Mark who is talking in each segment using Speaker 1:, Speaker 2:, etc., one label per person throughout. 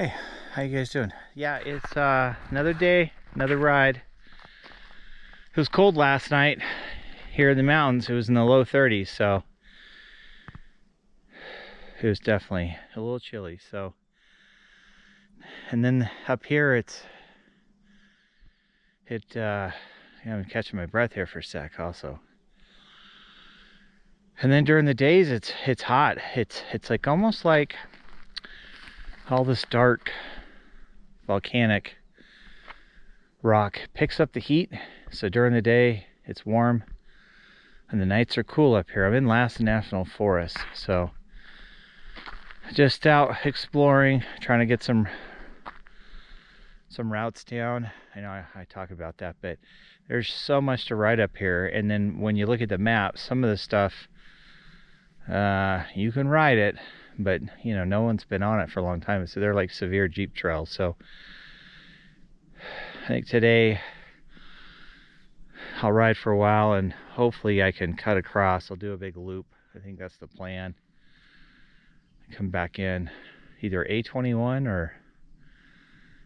Speaker 1: Hey, how you guys doing? Yeah, it's another day, another ride. It was cold last night here in the mountains. It was in the low 30s, so it was definitely a little chilly. So, and then up here, I'm catching my breath here for a sec also. And then during the days, it's hot. It's like almost like all this dark volcanic rock picks up the heat. So during the day it's warm and the nights are cool up here. I'm in Lassen National Forest, so just out exploring, trying to get some routes down. I know I talk about that, but there's so much to ride up here. And then when you look at the map, some of the stuff you can ride it, but you know, no one's been on it for a long time, so they're like severe Jeep trails. So I think today I'll ride for a while and hopefully I can cut across. I'll do a big loop. I think that's the plan. Come back in either A21 or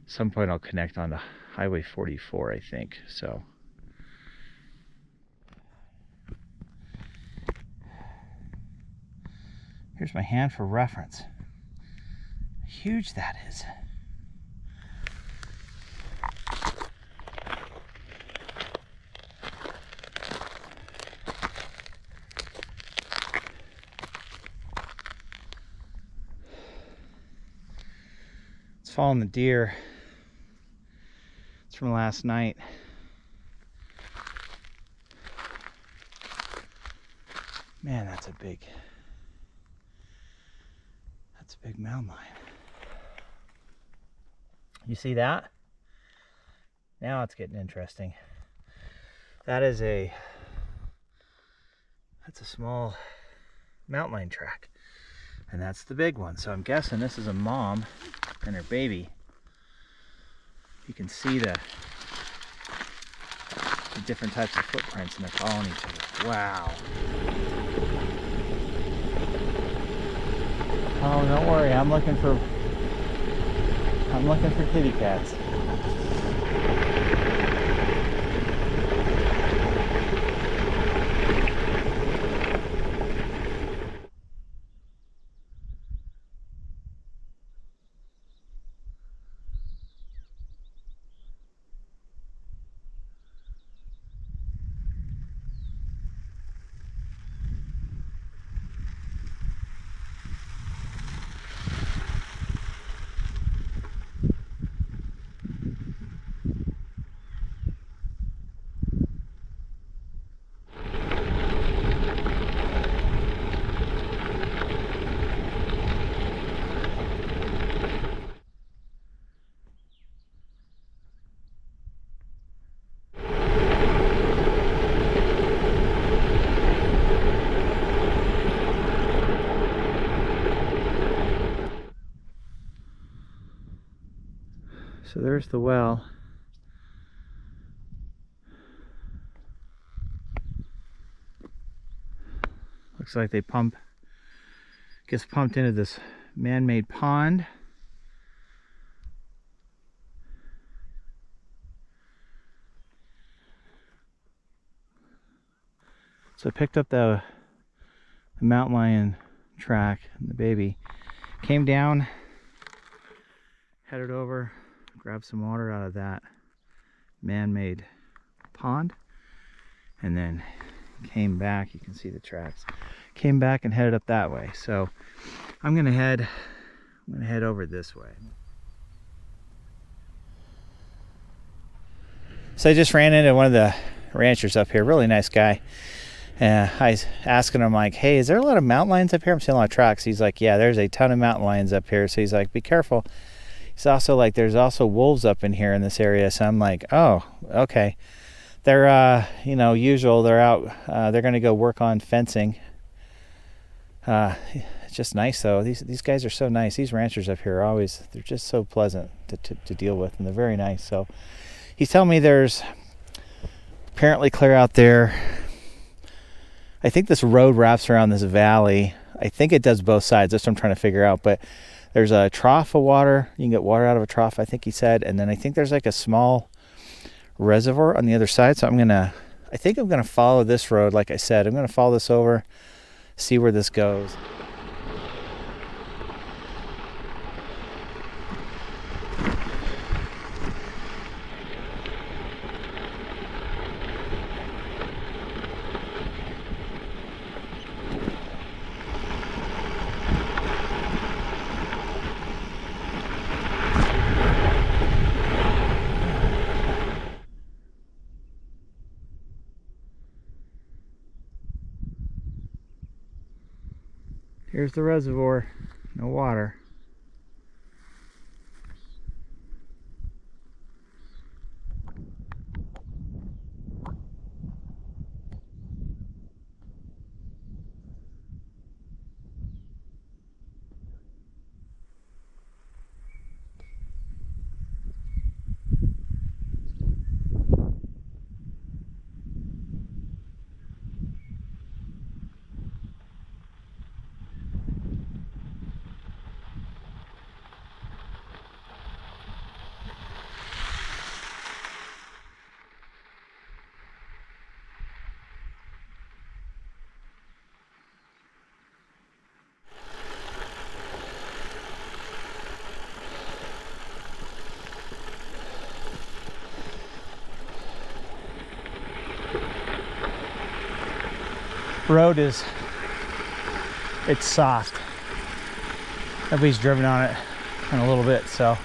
Speaker 1: some point I'll connect onto Highway 44, I think. So here's my hand for reference. How huge that is. It's following the deer. It's from last night. Man, that's a big mountain lion. You see that? Now it's getting interesting. That's a small mountain lion track, and that's the big one. So I'm guessing this is a mom and her baby. You can see the different types of footprints, and they're following each other. Wow. Oh, don't worry, I'm looking for kitty cats. So there's the well. Looks like gets pumped into this man-made pond. So I picked up the mountain lion track and the baby. Came down, headed over, grabbed some water out of that man-made pond, and then came back. You can see the tracks. Came back and headed up that way. So I'm gonna head over this way. So I just ran into one of the ranchers up here, really nice guy. I was asking him, like, hey, is there a lot of mountain lions up here? I'm seeing a lot of tracks. He's like, yeah, there's a ton of mountain lions up here. So he's like, be careful. He's also like, there's also wolves up in here in this area. So I'm like, oh, okay. They're, usual. They're out. They're going to go work on fencing. It's just nice, though. These guys are so nice. These ranchers up here are they're just so pleasant to deal with, and they're very nice. So he's telling me there's apparently clear out there. I think this road wraps around this valley I think it does both sides. That's what I'm trying to figure out. But there's a trough of water. You can get water out of a trough, I think he said. And then I think there's like a small reservoir on the other side. So I think I'm gonna follow this road. Like I said, I'm gonna follow this over, see where this goes. Here's the reservoir, no water. Road it's soft. Nobody's driven on it in a little bit, so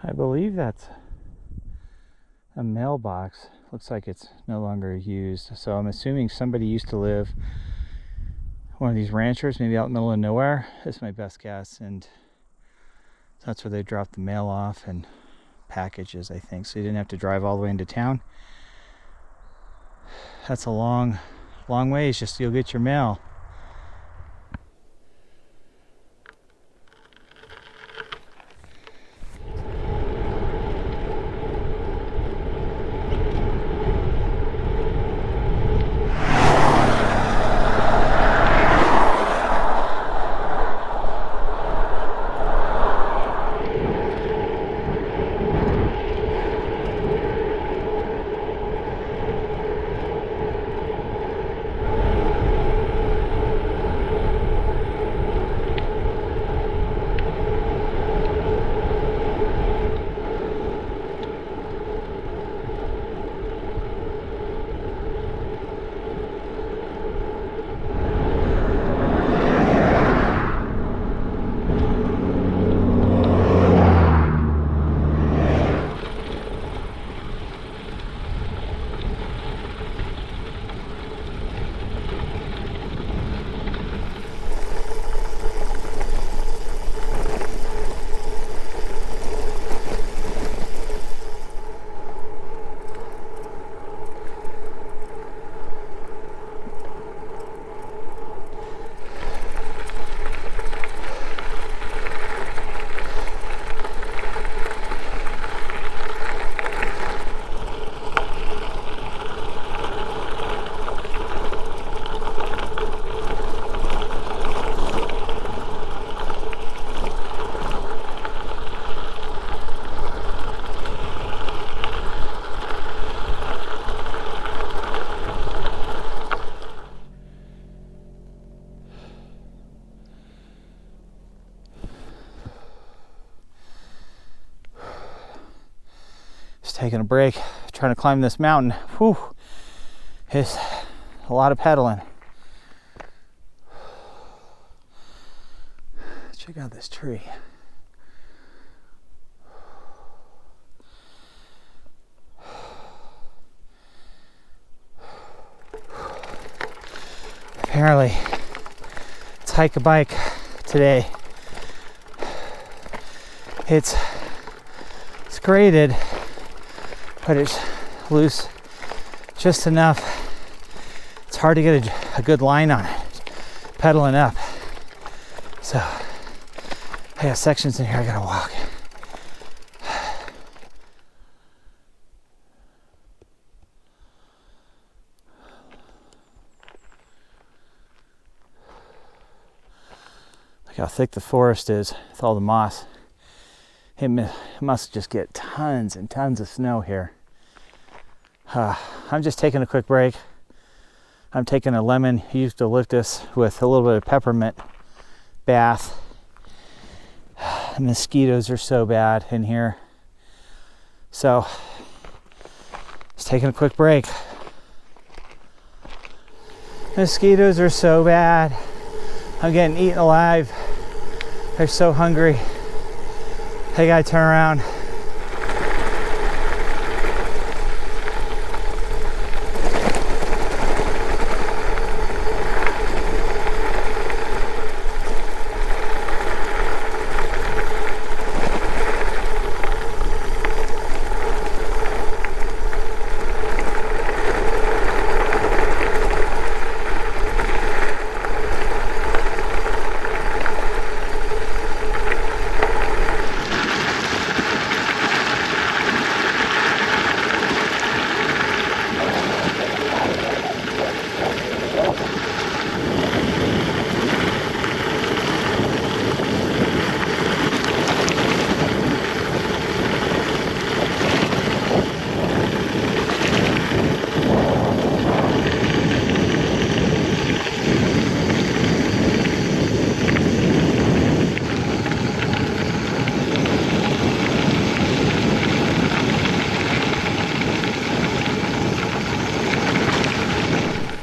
Speaker 1: I believe that's a mailbox. Looks like it's no longer used. So I'm assuming somebody used to live, one of these ranchers, maybe out in the middle of nowhere. That's my best guess. And that's where they dropped the mail off and packages, I think. So you didn't have to drive all the way into town. That's a long ways just to go get your mail. taking a break, trying to climb this mountain. Whew, it's a lot of pedaling. Check out this tree. Apparently, let's hike a bike today. It's graded, but it's loose just enough. It's hard to get a good line on it, pedaling up. So I got sections in here I gotta walk. Look how thick the forest is with all the moss. It must just get tons and tons of snow here. I'm just taking a quick break. I'm taking a lemon eucalyptus with a little bit of peppermint bath. The mosquitoes are so bad in here. So, just taking a quick break. Mosquitoes are so bad. I'm getting eaten alive. They're so hungry. They gotta turn around.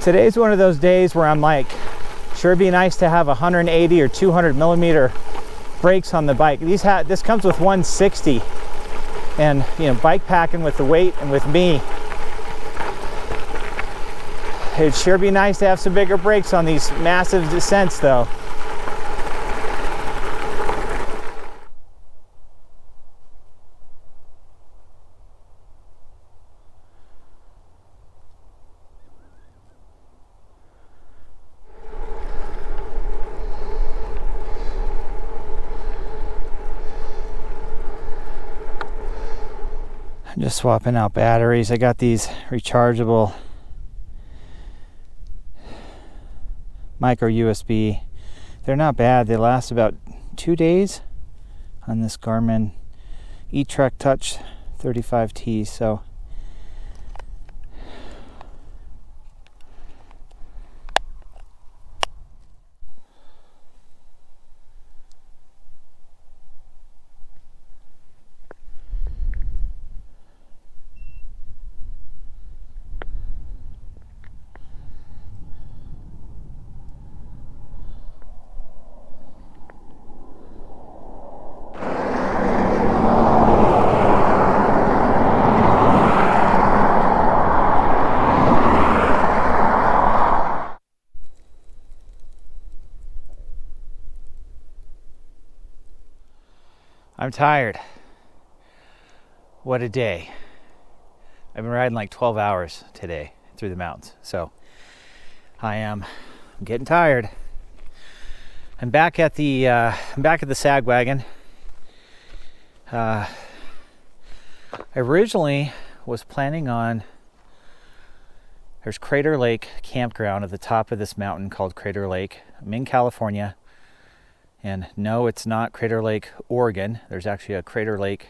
Speaker 1: Today's one of those days where I'm like, sure it'd be nice to have 180 or 200 millimeter brakes on the bike. This comes with 160, and you know, bike packing with the weight and with me, it'd sure be nice to have some bigger brakes on these massive descents though. I'm just swapping out batteries. I got these rechargeable micro USB. They're not bad. They last about 2 days on this Garmin E-Trek Touch 35T. So I'm tired. What a day. I've been riding like 12 hours today through the mountains. So I'm getting tired. I'm back at the sag wagon. I originally was planning on, there's Crater Lake campground at the top of this mountain called Crater Lake. I'm in California. And no, it's not Crater Lake, Oregon. There's actually a Crater Lake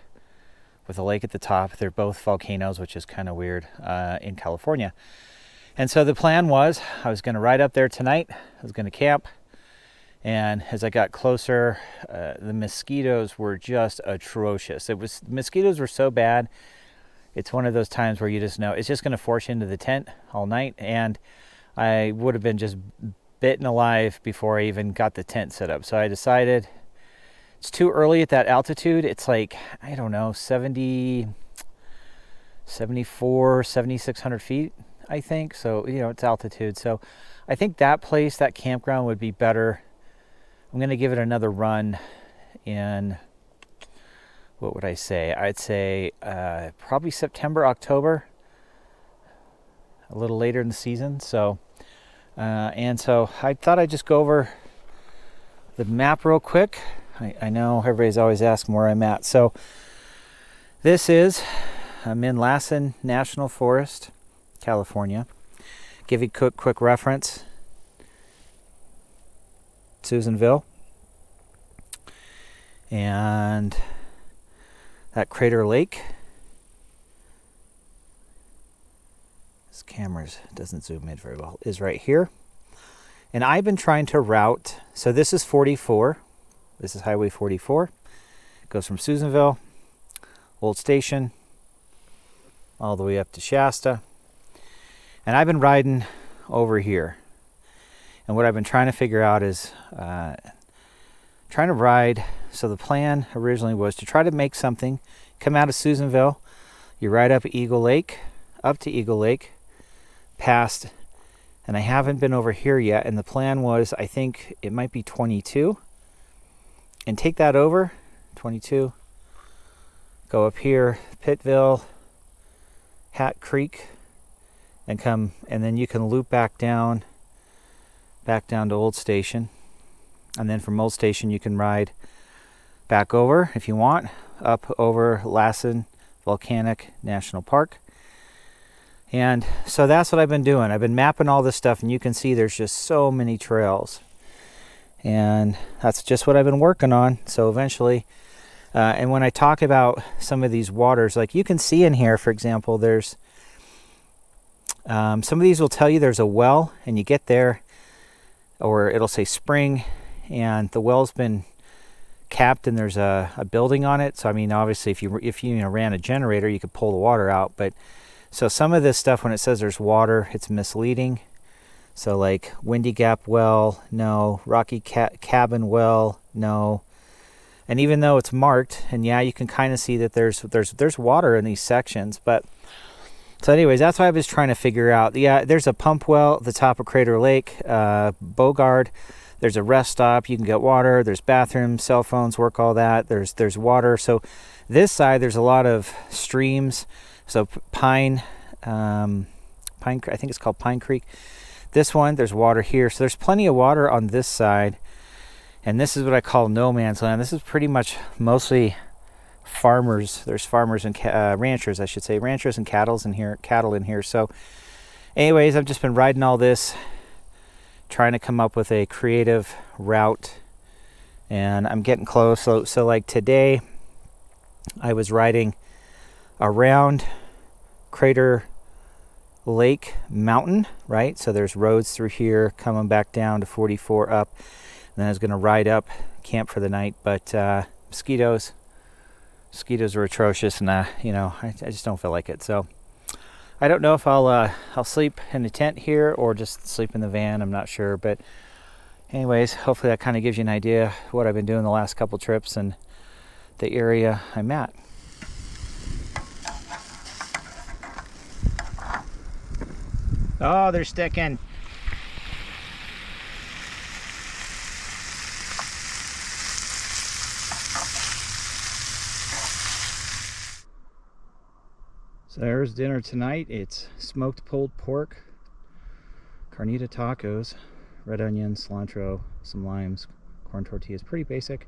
Speaker 1: with a lake at the top. They're both volcanoes, which is kind of weird, in California. And so the plan was I was going to ride up there tonight. I was going to camp. And as I got closer, the mosquitoes were just atrocious. The mosquitoes were so bad it's one of those times where you just know it's just going to force you into the tent all night, and I would have been just bitten alive before I even got the tent set up. So I decided it's too early at that altitude. It's like, I don't know, 7,600 feet, I think. So, you know, it's altitude. So I think that place, that campground would be better. I'm going to give it another run in, what would I say? I'd say probably September, October, a little later in the season. So, and so I thought I'd just go over the map real quick. I know everybody's always asking where I'm at. So I'm in Lassen National Forest, California. Give you a quick reference. Susanville. And that Crater Lake. This camera doesn't zoom in very well. Is right here. And I've been trying to route. So this is 44. This is Highway 44. It goes from Susanville, Old Station, all the way up to Shasta. And I've been riding over here. And what I've been trying to figure out is trying to ride. So the plan originally was to try to make something, come out of Susanville, you ride up to Eagle Lake, past, and I haven't been over here yet. And the plan was, I think it might be 22, and take that over, 22, go up here, Pittville, Hat Creek, and come, and then you can loop back down to Old Station, and then from Old Station you can ride back over, if you want, up over Lassen Volcanic National Park. And so that's what I've been doing. I've been mapping all this stuff, and you can see there's just so many trails, and that's just what I've been working on. So eventually, and when I talk about some of these waters, like you can see in here, for example, there's some of these will tell you there's a well, and you get there, or it'll say spring, and the well's been capped and there's a building on it. So I mean, obviously if you ran a generator, you could pull the water out. But so some of this stuff, when it says there's water, it's misleading. So like Windy Gap well, no. Rocky Cabin well, no. And even though it's marked, and yeah, you can kind of see that there's water in these sections. But so anyways, that's what I was trying to figure out. Yeah, there's a pump well at the top of Crater Lake, Bogard. There's a rest stop. You can get water. There's bathrooms, cell phones, work, all that. There's water. So this side, there's a lot of streams. So Pine, I think it's called Pine Creek. This one, there's water here. So there's plenty of water on this side. And this is what I call no man's land. This is pretty much mostly farmers. There's farmers and ranchers, I should say. Ranchers and cattle in here. So anyways, I've just been riding all this, trying to come up with a creative route. And I'm getting close. So like today, I was riding around Crater Lake Mountain, right? So there's roads through here coming back down to 44 up. And then I was going to ride up, camp for the night, but mosquitoes are atrocious, and I just don't feel like it. So I don't know if I'll sleep in the tent here or just sleep in the van. I'm not sure, but anyways, hopefully that kind of gives you an idea of what I've been doing the last couple trips and the area I'm at. Oh, they're sticking. So there's dinner tonight. It's smoked pulled pork, carnita tacos, red onions, cilantro, some limes, corn tortillas. Pretty basic.